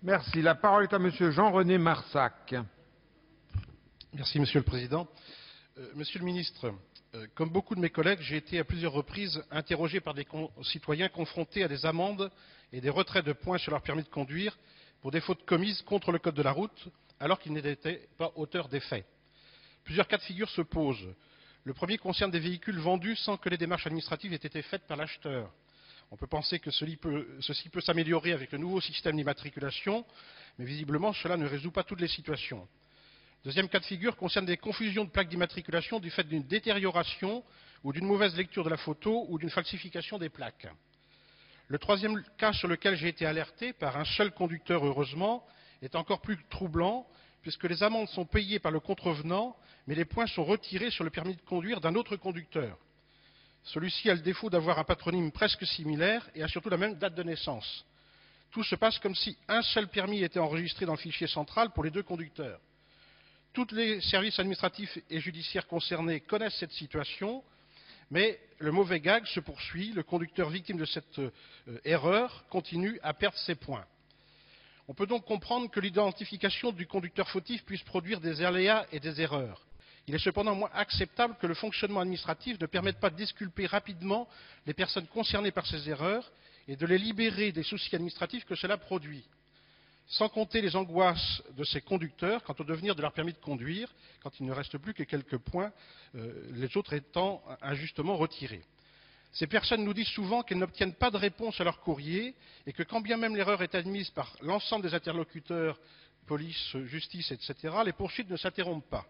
Merci. La parole est à Monsieur Jean-René Marsac. Merci, Monsieur le Président. Monsieur le Ministre, comme beaucoup de mes collègues, j'ai été à plusieurs reprises interrogé par des citoyens confrontés à des amendes et des retraits de points sur leur permis de conduire pour des fautes commises contre le code de la route, alors qu'ils n'étaient pas auteurs des faits. Plusieurs cas de figure se posent. Le premier concerne des véhicules vendus sans que les démarches administratives aient été faites par l'acheteur. On peut penser que ceci peut s'améliorer avec le nouveau système d'immatriculation, mais visiblement cela ne résout pas toutes les situations. Deuxième cas de figure concerne des confusions de plaques d'immatriculation du fait d'une détérioration ou d'une mauvaise lecture de la photo ou d'une falsification des plaques. Le troisième cas sur lequel j'ai été alerté par un seul conducteur, heureusement, est encore plus troublant, puisque les amendes sont payées par le contrevenant, mais les points sont retirés sur le permis de conduire d'un autre conducteur. Celui-ci a le défaut d'avoir un patronyme presque similaire et a surtout la même date de naissance. Tout se passe comme si un seul permis était enregistré dans le fichier central pour les deux conducteurs. Tous les services administratifs et judiciaires concernés connaissent cette situation, mais le mauvais gag se poursuit. Le conducteur victime de cette erreur continue à perdre ses points. On peut donc comprendre que l'identification du conducteur fautif puisse produire des aléas et des erreurs. Il est cependant moins acceptable que le fonctionnement administratif ne permette pas de disculper rapidement les personnes concernées par ces erreurs et de les libérer des soucis administratifs que cela produit. Sans compter les angoisses de ces conducteurs quant au devenir de leur permis de conduire, quand il ne reste plus que quelques points, les autres étant injustement retirés. Ces personnes nous disent souvent qu'elles n'obtiennent pas de réponse à leur courrier et que quand bien même l'erreur est admise par l'ensemble des interlocuteurs, police, justice, etc., les poursuites ne s'interrompent pas.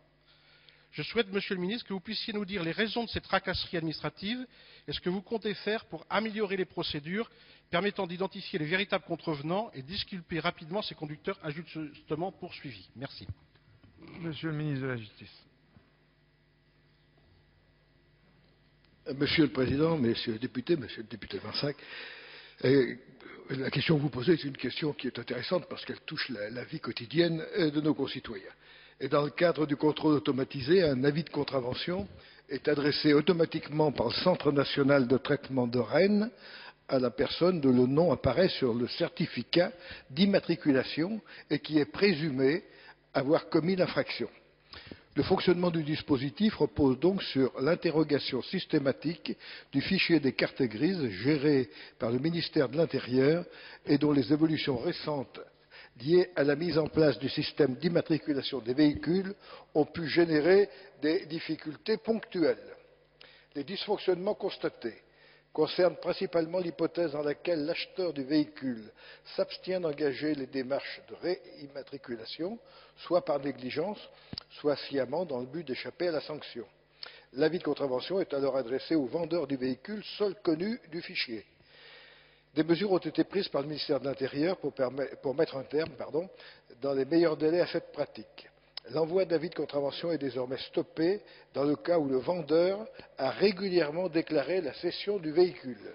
Je souhaite, Monsieur le Ministre, que vous puissiez nous dire les raisons de ces tracasseries administratives et ce que vous comptez faire pour améliorer les procédures permettant d'identifier les véritables contrevenants et disculper rapidement ces conducteurs injustement poursuivis. Merci. Monsieur le ministre de la Justice. Monsieur le Président, Monsieur le député Marsac, la question que vous posez est une question qui est intéressante parce qu'elle touche la vie quotidienne de nos concitoyens. Et dans le cadre du contrôle automatisé, un avis de contravention est adressé automatiquement par le Centre national de traitement de Rennes à la personne dont le nom apparaît sur le certificat d'immatriculation et qui est présumé avoir commis l'infraction. Le fonctionnement du dispositif repose donc sur l'interrogation systématique du fichier des cartes grises géré par le ministère de l'Intérieur et dont les évolutions récentes liées à la mise en place du système d'immatriculation des véhicules ont pu générer des difficultés ponctuelles. Les dysfonctionnements constatés concernent principalement l'hypothèse dans laquelle l'acheteur du véhicule s'abstient d'engager les démarches de réimmatriculation, soit par négligence, soit sciemment dans le but d'échapper à la sanction. L'avis de contravention est alors adressé au vendeur du véhicule, seul connu du fichier. Des mesures ont été prises par le ministère de l'Intérieur pour mettre un terme, dans les meilleurs délais à cette pratique. L'envoi d'avis de contravention est désormais stoppé dans le cas où le vendeur a régulièrement déclaré la cession du véhicule.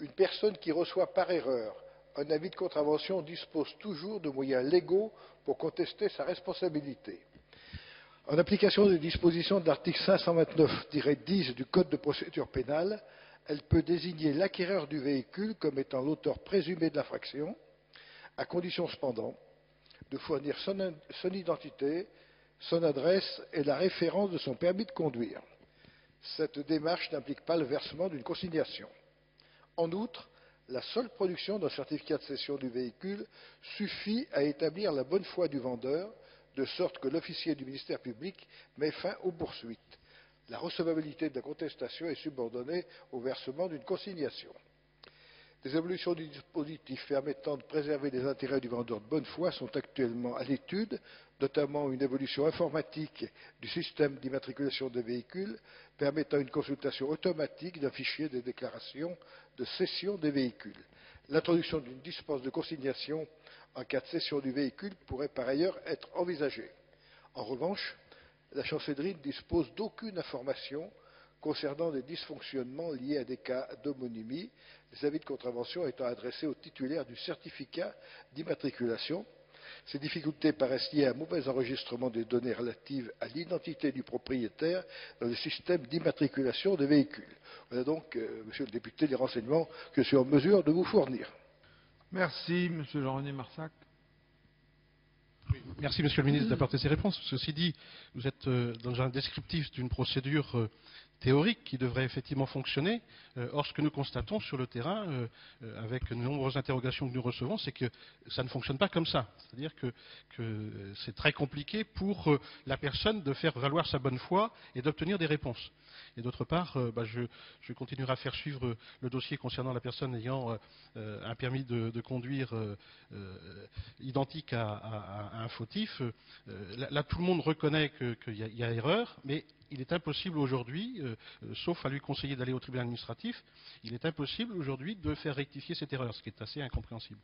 Une personne qui reçoit par erreur un avis de contravention dispose toujours de moyens légaux pour contester sa responsabilité. En application des dispositions de l'article 529-10 du Code de procédure pénale, elle peut désigner l'acquéreur du véhicule comme étant l'auteur présumé de l'infraction, à condition cependant de fournir son identité, son adresse et la référence de son permis de conduire. Cette démarche n'implique pas le versement d'une consignation. En outre, la seule production d'un certificat de cession du véhicule suffit à établir la bonne foi du vendeur, de sorte que l'officier du ministère public met fin aux poursuites. La recevabilité de la contestation est subordonnée au versement d'une consignation. Des évolutions du dispositif permettant de préserver les intérêts du vendeur de bonne foi sont actuellement à l'étude, notamment une évolution informatique du système d'immatriculation des véhicules permettant une consultation automatique d'un fichier des déclarations de cession des véhicules. L'introduction d'une dispense de consignation en cas de cession du véhicule pourrait par ailleurs être envisagée. En revanche, la chancellerie ne dispose d'aucune information concernant des dysfonctionnements liés à des cas d'homonymie, les avis de contravention étant adressés au titulaire du certificat d'immatriculation. Ces difficultés paraissent liées à un mauvais enregistrement des données relatives à l'identité du propriétaire dans le système d'immatriculation des véhicules. Voilà donc, Monsieur le député, les renseignements que je suis en mesure de vous fournir. Merci, Monsieur Jean-René Marsac. Merci, Monsieur le ministre, d'apporter ces réponses. Ceci dit, vous êtes dans un descriptif d'une procédure théorique qui devrait effectivement fonctionner. Or, ce que nous constatons sur le terrain, avec de nombreuses interrogations que nous recevons, c'est que ça ne fonctionne pas comme ça. C'est-à-dire que c'est très compliqué pour la personne de faire valoir sa bonne foi et d'obtenir des réponses. Et d'autre part, je continuerai à faire suivre le dossier concernant la personne ayant un permis de conduire identique à un fautif. Là, tout le monde reconnaît qu'il y a erreur, mais il est impossible aujourd'hui, sauf à lui conseiller d'aller au tribunal administratif, il est impossible aujourd'hui de faire rectifier cette erreur, ce qui est assez incompréhensible.